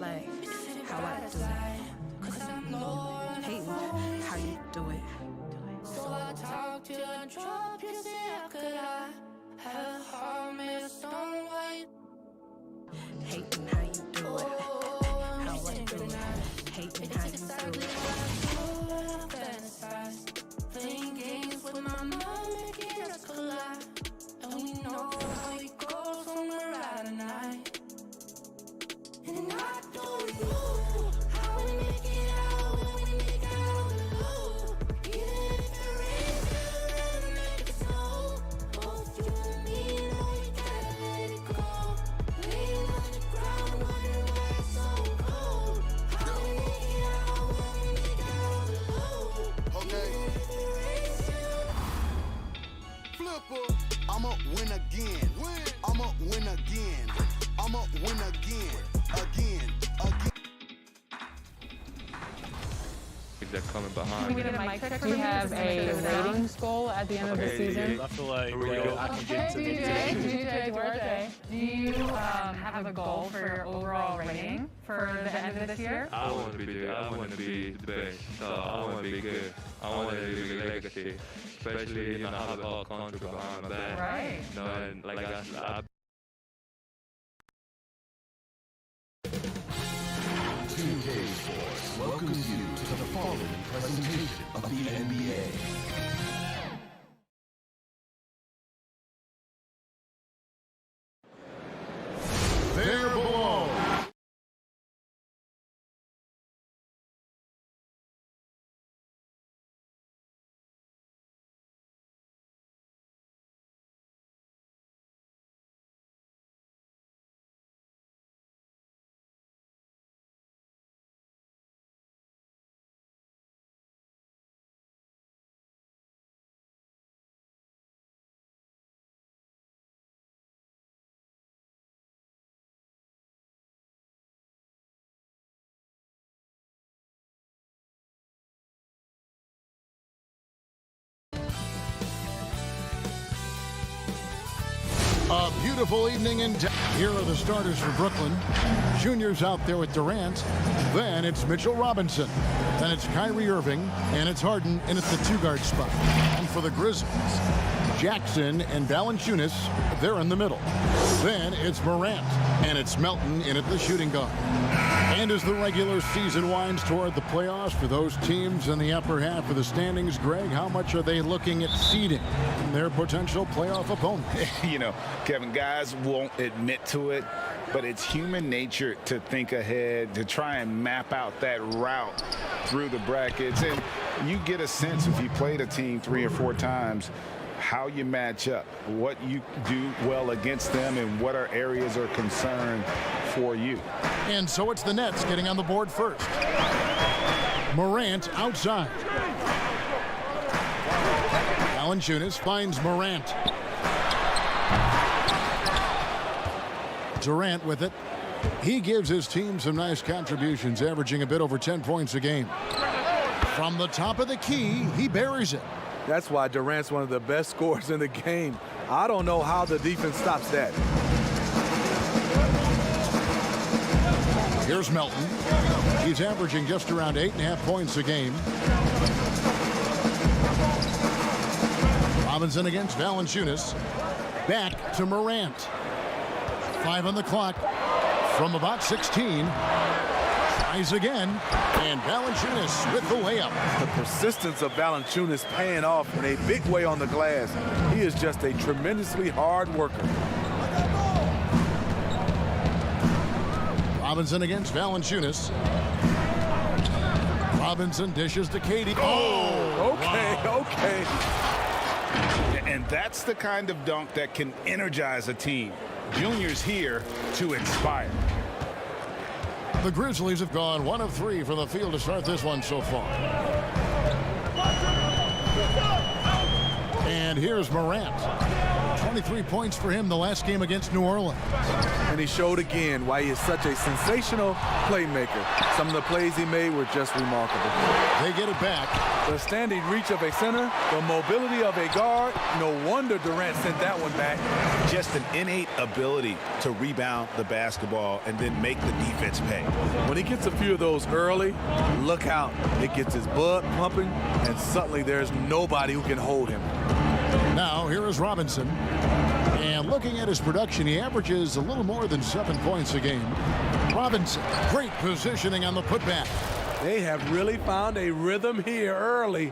like how I do it. Hating how you do it. So I talk to you and drop you, say how could I have a heart made of stone white? Hating how you do it. How I do it. Hating how you do it. Playing games with my mind, making us collide. And we know how it goes when we're out at night. And I don't know how we make it out when we make out the loop. Even if it rains, we'll make it snow. Both you and me know we gotta let it go. Laying on the ground, wondering why it's so cold. How we make it out when we make out the loop. Okay. Flipper, I'ma win again. I'ma win again. I'ma win again. Again. They're coming behind. Can we get a mic check? We have a ratings goal at the end of the season. I feel like I can Okay, get to DJ Duarte, do you have a goal for your overall rating for the end of this year? I want to be there. I want to be the best. So I want to be good. I want to leave a legacy, especially have a whole country behind my back. Right. And like I said, 2K Sports welcomes you to the following presentation of the NBA. There below. A beautiful evening in town. Here are the starters for Brooklyn. Junior's out there with Durant. Then it's Mitchell Robinson. Then it's Kyrie Irving. And it's Harden, and it's the two-guard spot. And for the Grizzlies, Jackson and Valanciunas, they're in the middle. Then it's Morant, and it's Melton in at the shooting guard. And as the regular season winds toward the playoffs for those teams in the upper half of the standings, Greg, how much are they looking at seeding their potential playoff opponent? You know, Kevin, guys won't admit to it, but it's human nature to think ahead, to try and map out that route through the brackets. And you get a sense if you played a team 3 or 4 times, how you match up, what you do well against them, and what are areas of concern for you. And so it's the Nets getting on the board first. Morant outside. Valanciunas finds Morant. Durant with it. He gives his team some nice contributions, averaging a bit over 10 points a game. From the top of the key, he buries it. That's why Durant's one of the best scorers in the game. I don't know how the defense stops that. Here's Melton. He's averaging just around 8.5 points a game. Robinson against Valanciunas. Back to Morant. 5 on the clock from about 16. Tries again, and Valanciunas with the layup. The persistence of Valanciunas paying off in a big way on the glass. He is just a tremendously hard worker. Robinson against Valanciunas. Robinson dishes to Katie. Oh, okay, wow. okay. And that's the kind of dunk that can energize a team. Junior's here to inspire. The Grizzlies have gone 1 of 3 from the field to start this one so far. And here's Morant. 23 points for him the last game against New Orleans. And he showed again why he is such a sensational playmaker. Some of the plays he made were just remarkable. They get it back. The standing reach of a center, the mobility of a guard. No wonder Durant sent that one back. Just an innate ability to rebound the basketball and then make the defense pay. When he gets a few of those early, look out. It gets his blood pumping, and suddenly there's nobody who can hold him. Now, here is Robinson. And looking at his production, he averages a little more than 7 points a game. Robinson, great positioning on the putback. They have really found a rhythm here early.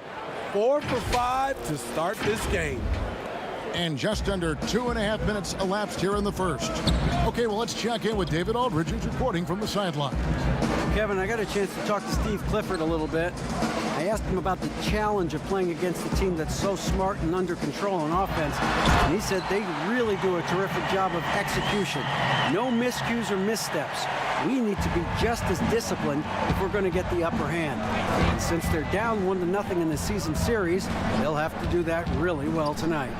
4 for 5 to start this game. And just under 2.5 minutes elapsed here in the first. Okay, well, let's check in with David Aldridge, who's reporting from the sideline. Kevin, I got a chance to talk to Steve Clifford a little bit. I asked him about the challenge of playing against a team that's so smart and under control on offense. And he said they really do a terrific job of execution. No miscues or missteps. We need to be just as disciplined if we're going to get the upper hand. And since they're down 1-0 in the season series, they'll have to do that really well tonight.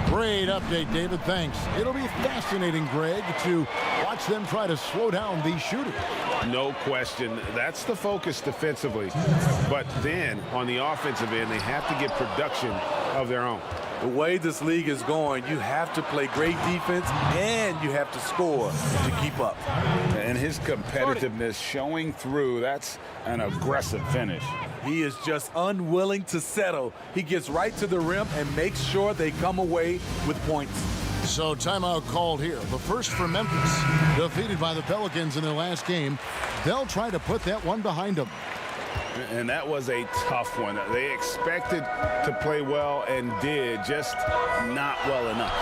Great update, David. Thanks. It'll be fascinating, Greg, to watch them try to slow down these shooters. No question. That's the focus defensively. But then on the offensive end, they have to get production of their own. The way this league is going, you have to play great defense and you have to score to keep up. And his competitiveness showing through. That's an aggressive finish. He is just unwilling to settle. He gets right to the rim and makes sure they come away with points. So timeout called here. The first for Memphis. Defeated by the Pelicans in their last game. They'll try to put that one behind them. And that was a tough one. They expected to play well and did, just not well enough.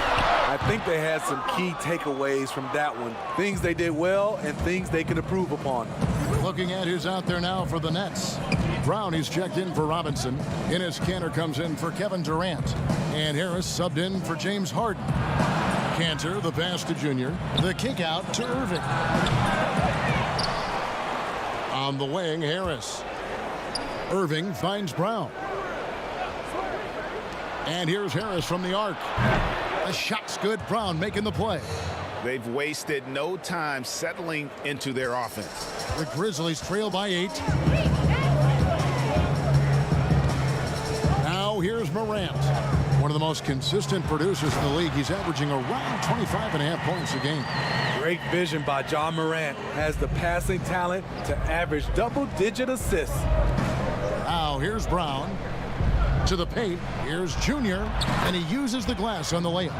I think they had some key takeaways from that one. Things they did well and things they can improve upon. Looking at who's out there now for the Nets. Brown, he's checked in for Robinson. Enes Kanter comes in for Kevin Durant. And Harris subbed in for James Harden. Kanter, the pass to Junior. The kick out to Irving. On the wing, Harris. Irving finds Brown. And here's Harris from the arc. The shot's good. Brown making the play. They've wasted no time settling into their offense. The Grizzlies trail by 8. Now here's Morant. One of the most consistent producers in the league. He's averaging around 25.5 points a game. Great vision by John Morant. Has the passing talent to average double-digit assists. Now here's Brown. To the paint. Here's Junior. And he uses the glass on the layup.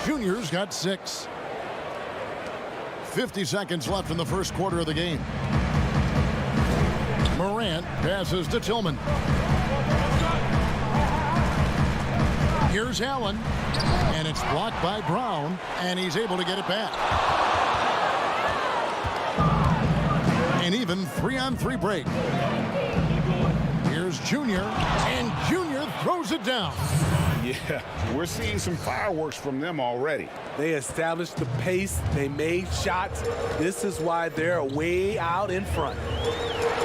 Junior's got 6. 50 seconds left in the first quarter of the game. Morant passes to Tillman. Here's Allen. And it's blocked by Brown. And he's able to get it back. An even 3-on-3 break. Here's Junior. And Junior throws it down. Yeah, we're seeing some fireworks from them already. They established the pace. They made shots. This is why they're way out in front.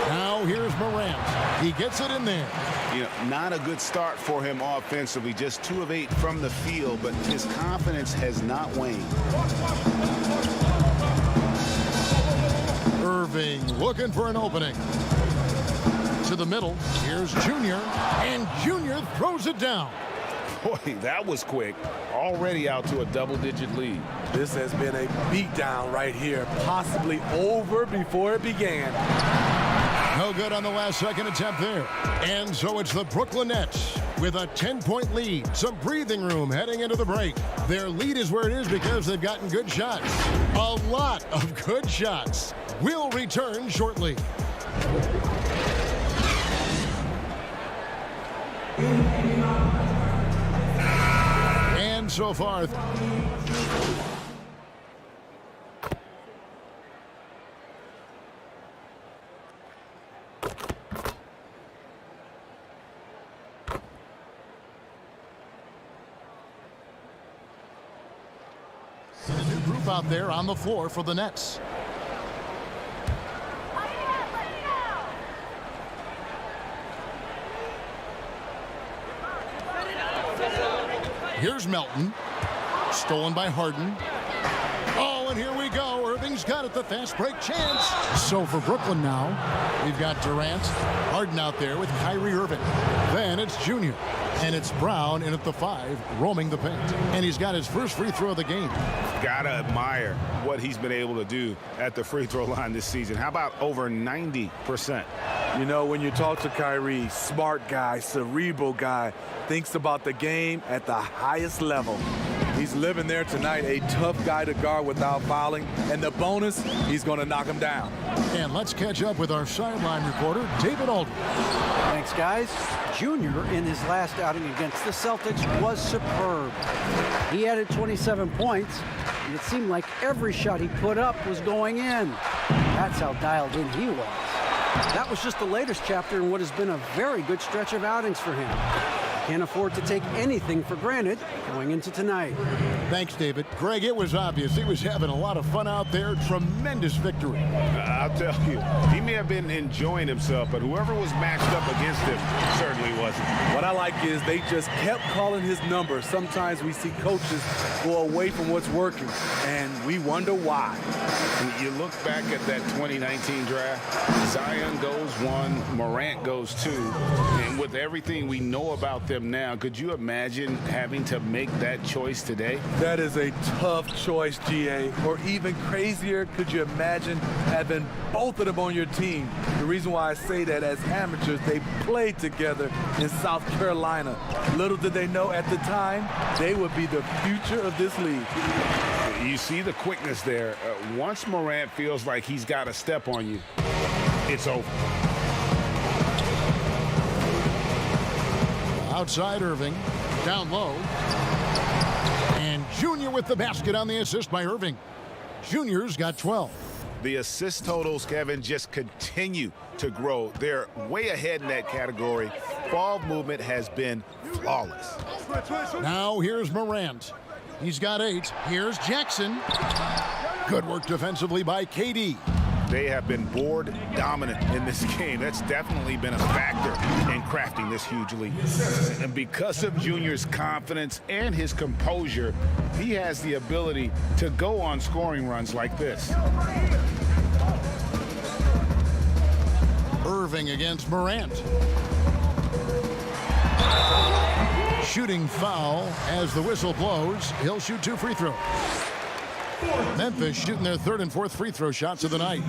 Now here's Morant. He gets it in there. You know, not a good start for him offensively. Just 2 of 8 from the field, but his confidence has not waned. Irving looking for an opening. To the middle. Here's Junior. And Junior throws it down. Boy, that was quick. Already out to a double-digit lead. This has been a beatdown right here. Possibly over before it began. No good on the last second attempt there. And so it's the Brooklyn Nets with a 10-point lead. Some breathing room heading into the break. Their lead is where it is because they've gotten good shots. A lot of good shots. We'll return shortly. And so far, a new group out there on the floor for the Nets. Here's Melton. Stolen by Harden. Oh, and here we go. Irving's got it, the fast break chance. So for Brooklyn now, we've got Durant, Harden out there with Kyrie Irving. Then it's Junior. And it's Brown in at the 5, roaming the paint. And he's got his first free throw of the game. Gotta admire what he's been able to do at the free throw line this season. How about over 90%? You know, when you talk to Kyrie, smart guy, cerebral guy, thinks about the game at the highest level. He's living there tonight, a tough guy to guard without fouling. And the bonus, he's going to knock him down. And let's catch up with our sideline reporter, David Aldridge. Thanks, guys. Junior, in his last outing against the Celtics, was superb. He added 27 points, and it seemed like every shot he put up was going in. That's how dialed in he was. That was just the latest chapter in what has been a very good stretch of outings for him. Can't afford to take anything for granted going into tonight. Thanks, David. Greg, it was obvious he was having a lot of fun out there. Tremendous victory. I'll tell you, he may have been enjoying himself, but whoever was matched up against him certainly wasn't. What I like is they just kept calling his number. Sometimes we see coaches go away from what's working, and we wonder why. You look back at that 2019 draft, Zion goes 1, Morant goes 2, and with everything we know about them now, could you imagine having to make that choice today? That is a tough choice, GA. Or even crazier, could you imagine having both of them on your team? The reason why I say that, as amateurs, they played together in South Carolina. Little did they know at the time, they would be the future of this league. You see the quickness there. Once Morant feels like he's got a step on you, it's over. Outside Irving, down low. And Junior with the basket on the assist by Irving. Junior's got 12. The assist totals, Kevin, just continue to grow. They're way ahead in that category. Ball movement has been flawless. Now here's Morant. He's got 8. Here's Jackson. Good work defensively by KD. They have been board dominant in this game. That's definitely been a factor in crafting this huge lead. And because of Junior's confidence and his composure, he has the ability to go on scoring runs like this. Irving against Morant. Shooting foul as the whistle blows. He'll shoot 2 free throws. Memphis shooting their 3rd and 4th free throw shots of the night.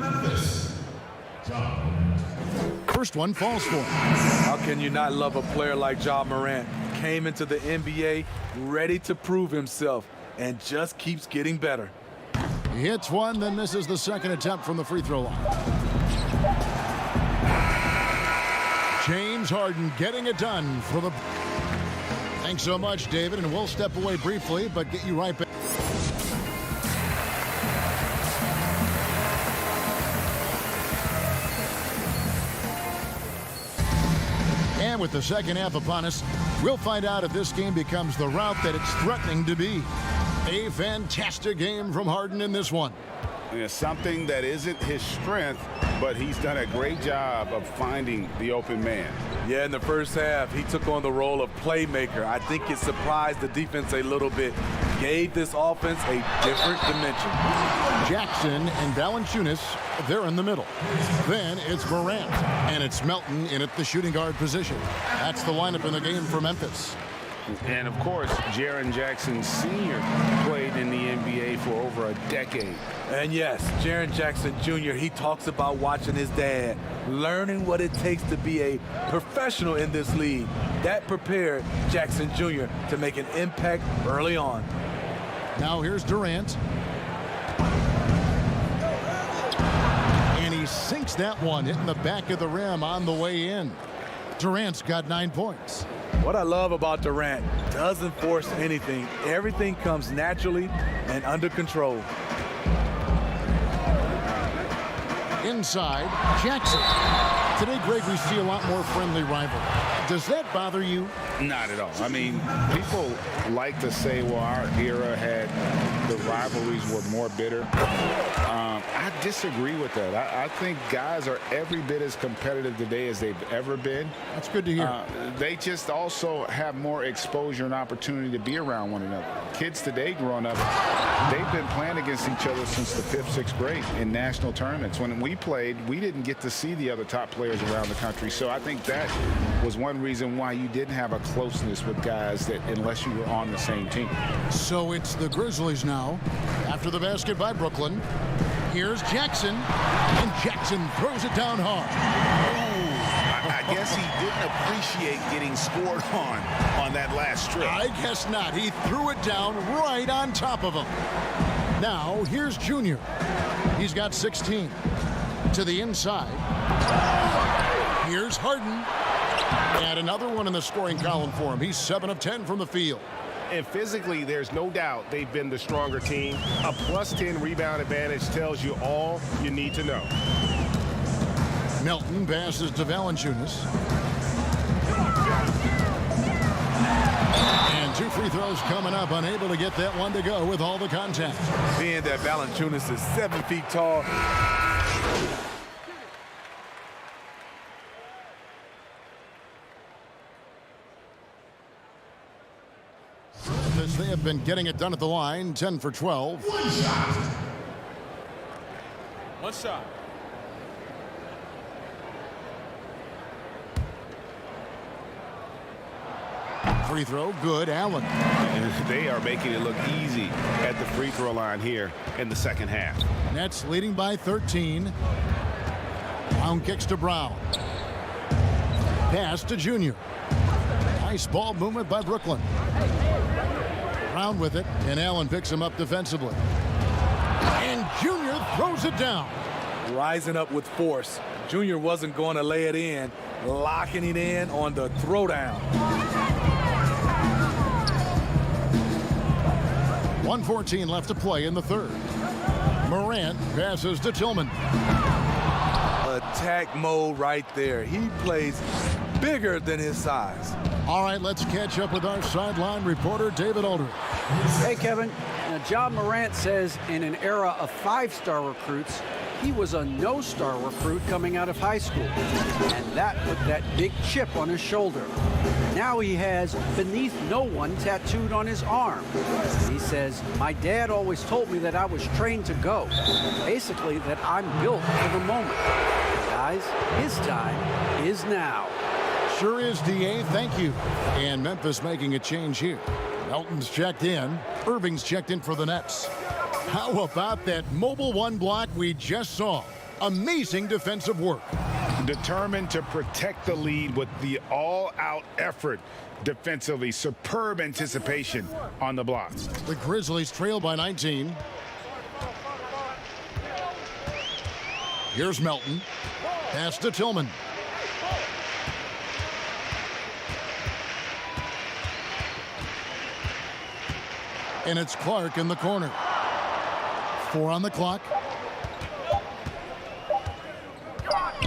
First one falls for him. How can you not love a player like Ja Morant? Came into the NBA ready to prove himself and just keeps getting better. He hits one, then misses the second attempt from the free throw line. James Harden getting it done for the... Thanks so much, David, and we'll step away briefly, but get you right back. And with the second half upon us, we'll find out if this game becomes the route that it's threatening to be. A fantastic game from Harden in this one. Yeah, something that isn't his strength, but he's done a great job of finding the open man. Yeah, in the first half, he took on the role of playmaker. I think it surprised the defense a little bit. Gave this offense a different dimension. Jackson and Valanciunas, they're in the middle. Then it's Morant, and it's Melton in at the shooting guard position. That's the lineup in the game for Memphis. And, of course, Jaren Jackson Sr. played in the NBA for over a decade. And, yes, Jaren Jackson Jr., he talks about watching his dad, learning what it takes to be a professional in this league. That prepared Jackson Jr. to make an impact early on. Now here's Durant. And he sinks that one, hitting the back of the rim on the way in. Durant's got 9 points. What I love about Durant, doesn't force anything. Everything comes naturally and under control. Inside, Jackson. Today, Greg, we see a lot more friendly rivalry. Does that bother you? Not at all. I mean, people like to say, well, our era had the rivalries were more bitter. I disagree with that. I think guys are every bit as competitive today as they've ever been. That's good to hear. They just also have more exposure and opportunity to be around one another. Kids today growing up, they've been playing against each other since the 5th, 6th grade in national tournaments. When we played, we didn't get to see the other top players around the country. So I think that was one reason why you didn't have a closeness with guys that unless you were on the same team. So it's the Grizzlies now. After the basket by Brooklyn, here's Jackson, and Jackson throws it down hard. I guess he didn't appreciate getting scored on that last trip. I guess not. He threw it down right on top of him. Now, here's Junior. He's got 16. To the inside. Here's Harden. And another one in the scoring column for him. He's 7 of 10 from the field. And physically, there's no doubt they've been the stronger team. A +10 rebound advantage tells you all you need to know. Melton passes to Valanciunas. And 2 free throws coming up. Unable to get that one to go with all the contact. Being that Valanciunas is 7 feet tall. They have been getting it done at the line. 10 for 12. One shot. One shot. Free throw, good. Allen. They are making it look easy at the free throw line here in the second half. Nets leading by 13. Brown kicks to Brown. Pass to Junior. Nice ball movement by Brooklyn. Brown with it, and Allen picks him up defensively. And Junior throws it down. Rising up with force. Junior wasn't going to lay it in, locking it in on the throwdown. 1:14 left to play in the third. Morant passes to Tillman. Attack mode right there. He plays bigger than his size. All right, let's catch up with our sideline reporter, David Aldridge. Hey, Kevin. Now, John Morant says in an era of 5-star recruits, he was a no-star recruit coming out of high school. And that put that big chip on his shoulder. Now he has beneath no one tattooed on his arm. He says, my dad always told me that I was trained to go. Basically, that I'm built for the moment. Guys, his time is now. Sure is, DA. Thank you. And Memphis making a change here. Melton's checked in. Irving's checked in for the Nets. How about that mobile one block we just saw? Amazing defensive work. Determined to protect the lead with the all-out effort defensively. Superb anticipation on the blocks. The Grizzlies trail by 19. Here's Melton. Pass to Tillman. And it's Clark in the corner. 4 on the clock.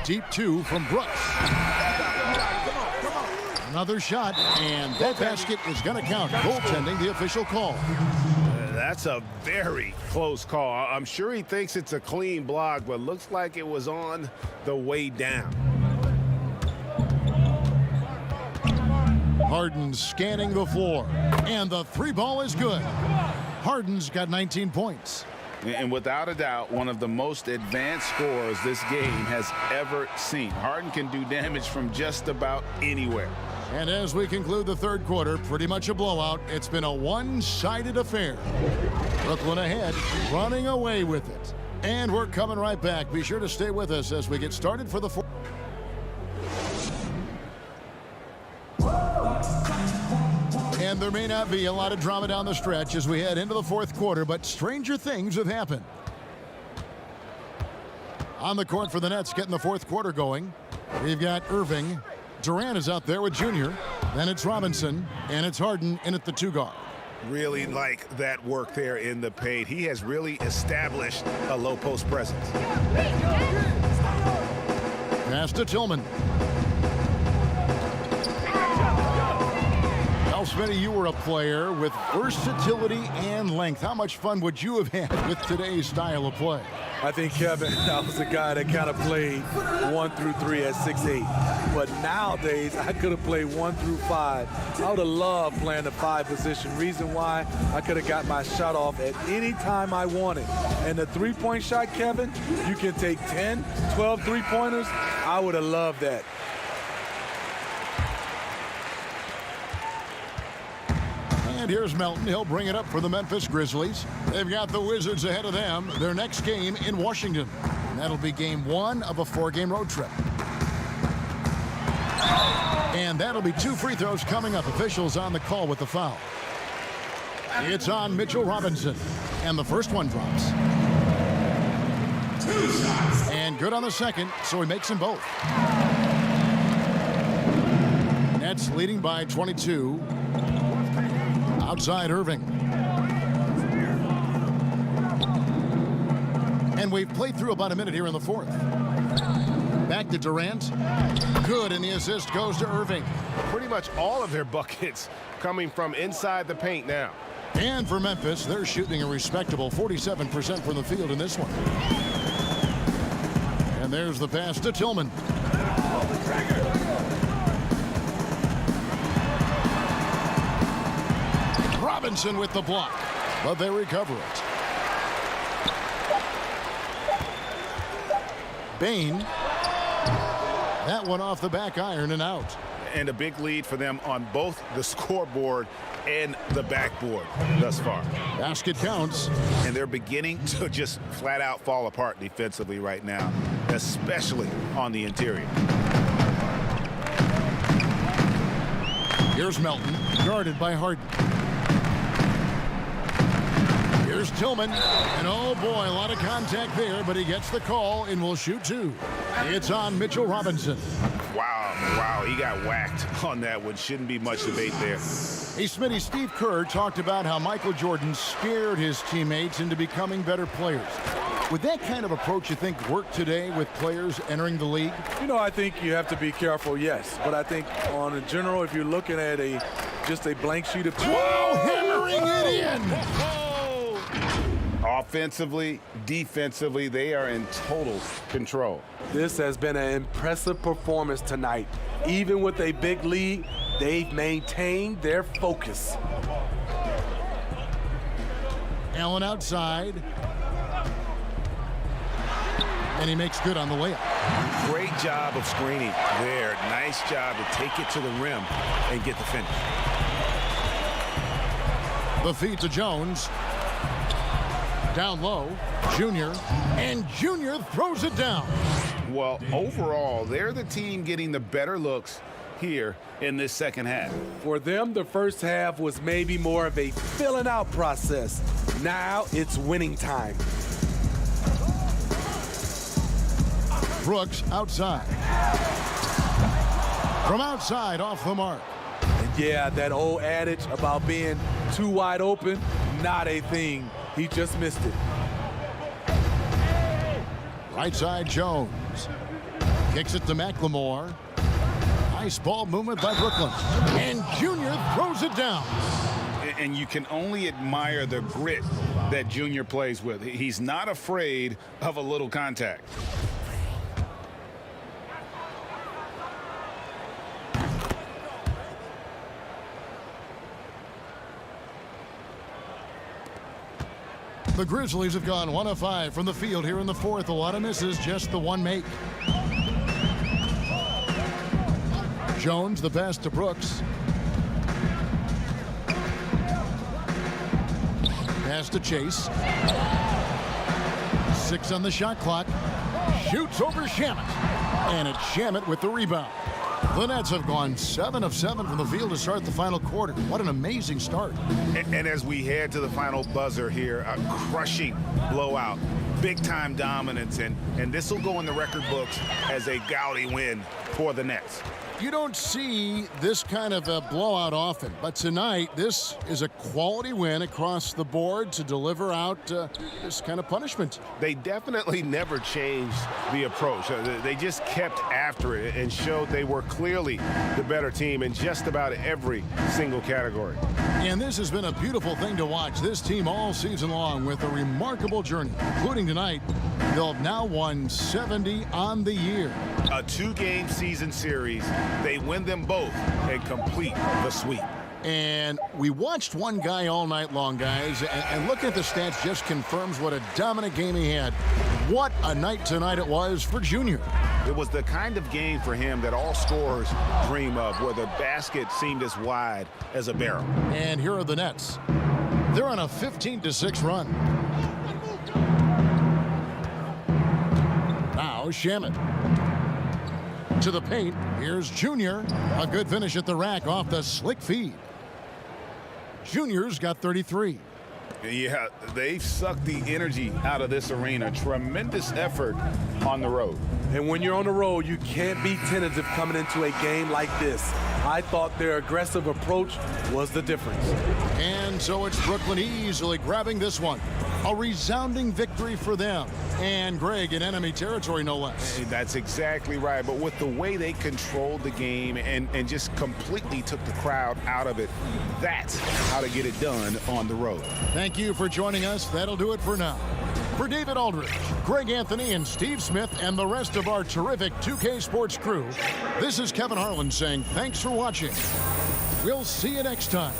Deep 2 from Brooks. Another shot, and that basket is going to count. Goaltending, the official call. That's a very close call. I'm sure he thinks it's a clean block, but looks like it was on the way down. Harden scanning the floor, and the 3-ball is good. Harden's got 19 points. And without a doubt, one of the most advanced scorers this game has ever seen. Harden can do damage from just about anywhere. And as we conclude the third quarter, pretty much a blowout. It's been a one-sided affair. Brooklyn ahead, running away with it. And we're coming right back. Be sure to stay with us as we get started for the fourth. And there may not be a lot of drama down the stretch as we head into the fourth quarter, but stranger things have happened. On the court for the Nets, getting the fourth quarter going. We've got Irving. Durant is out there with Junior. Then it's Robinson, and it's Harden in at the 2 guard. Really like that work there in the paint. He has really established a low post presence. Pass to Tillman. Well, Smitty, you were a player with versatility and length. How much fun would you have had with today's style of play? I think, Kevin, I was a guy that kind of played 1 through 3 at 6'8". But nowadays, I could have played 1 through 5. I would have loved playing the 5 position. Reason why, I could have got my shot off at any time I wanted. And the three-point shot, Kevin, you can take 10, 12 three-pointers. I would have loved that. And here's Melton. He'll bring it up for the Memphis Grizzlies. They've got the Wizards ahead of them. Their next game in Washington. And that'll be game 1 of a 4-game road trip. And that'll be 2 free throws coming up. Officials on the call with the foul. It's on Mitchell Robinson. And the first one drops. And good on the second, so he makes them both. Nets leading by 22. Outside Irving. And we've played through about a minute here in the fourth. Back to Durant. Good, and the assist goes to Irving. Pretty much all of their buckets coming from inside the paint now. And for Memphis, they're shooting a respectable 47% from the field in this one. And there's the pass to Tillman. Robinson with the block, but they recover it. Bain. That one off the back iron and out. And a big lead for them on both the scoreboard and the backboard thus far. Basket counts. And they're beginning to just flat out fall apart defensively right now, especially on the interior. Here's Melton, guarded by Harden. Here's Tillman, and oh boy, a lot of contact there, but he gets the call and will shoot 2. It's on Mitchell Robinson. Wow, he got whacked on that one. Shouldn't be much debate there. Hey, Smitty, Steve Kerr talked about how Michael Jordan scared his teammates into becoming better players. Would that kind of approach, you think, work today with players entering the league? You know, I think you have to be careful, yes. But I think on a general, if you're looking at just a blank sheet of paper. Whoa, hammering it in! Offensively, defensively, they are in total control. This has been an impressive performance tonight. Even with a big lead, they've maintained their focus. Allen outside. And he makes good on the layup. Great job of screening there. Nice job to take it to the rim and get the finish. The feed to Jones. Down low, Junior, and Junior throws it down. Well, overall, they're the team getting the better looks here in this second half. For them, the first half was maybe more of a filling out process. Now it's winning time. Brooks outside. From outside, off the mark. And yeah, that old adage about being too wide open, not a thing. He just missed it. Right side, Jones. Kicks it to McLemore. Nice ball movement by Brooklyn. And Junior throws it down. And you can only admire the grit that Junior plays with. He's not afraid of a little contact. The Grizzlies have gone 1 of 5 from the field here in the fourth. A lot of misses, just the one make. Jones, the pass to Brooks. Pass to Chase. 6 on the shot clock. Shoots over Shamet. And it's Shamet with the rebound. The Nets have gone 7 of 7 from the field to start the final quarter. What an amazing start. And as we head to the final buzzer here, a crushing blowout, big-time dominance, and this will go in the record books as a gaudy win for the Nets. You don't see this kind of a blowout often, but tonight this is a quality win across the board to deliver out this kind of punishment. They definitely never changed the approach. They just kept after it and showed they were clearly the better team in just about every single category. And this has been a beautiful thing to watch. This team all season long with a remarkable journey, including tonight. They'll have now won 70 on the year. A 2-game season series. They win them both and complete the sweep. And we watched one guy all night long, guys, and looking at the stats just confirms what a dominant game he had. What a night tonight it was for Junior. It was the kind of game for him that all scorers dream of, where the basket seemed as wide as a barrel. And here are the Nets. They're on a 15-6 run. Now Shamet. To the paint. Here's Junior. A good finish at the rack off the slick feed. Junior's got 33. Yeah, they've sucked the energy out of this arena. Tremendous effort on the road. And when you're on the road, you can't be tentative coming into a game like this. I thought their aggressive approach was the difference. And so it's Brooklyn easily grabbing this one. A resounding victory for them. And Greg in enemy territory, no less. Hey, that's exactly right. But with the way they controlled the game and just completely took the crowd out of it, that's how to get it done on the road. Thank you for joining us. That'll do it for now. For David Aldridge, Greg Anthony, and Steve Smith, and the rest of our terrific 2K Sports crew, this is Kevin Harlan saying thanks for watching. We'll see you next time.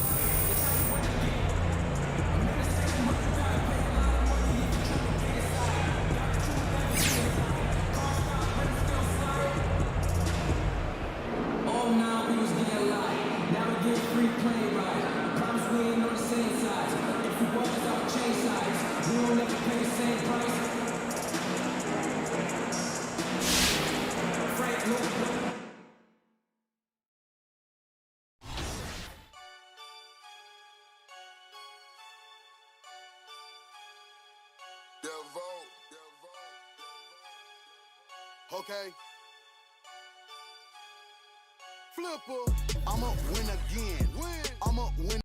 Okay. Flipper, I'ma win again. I'ma win.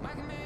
Michael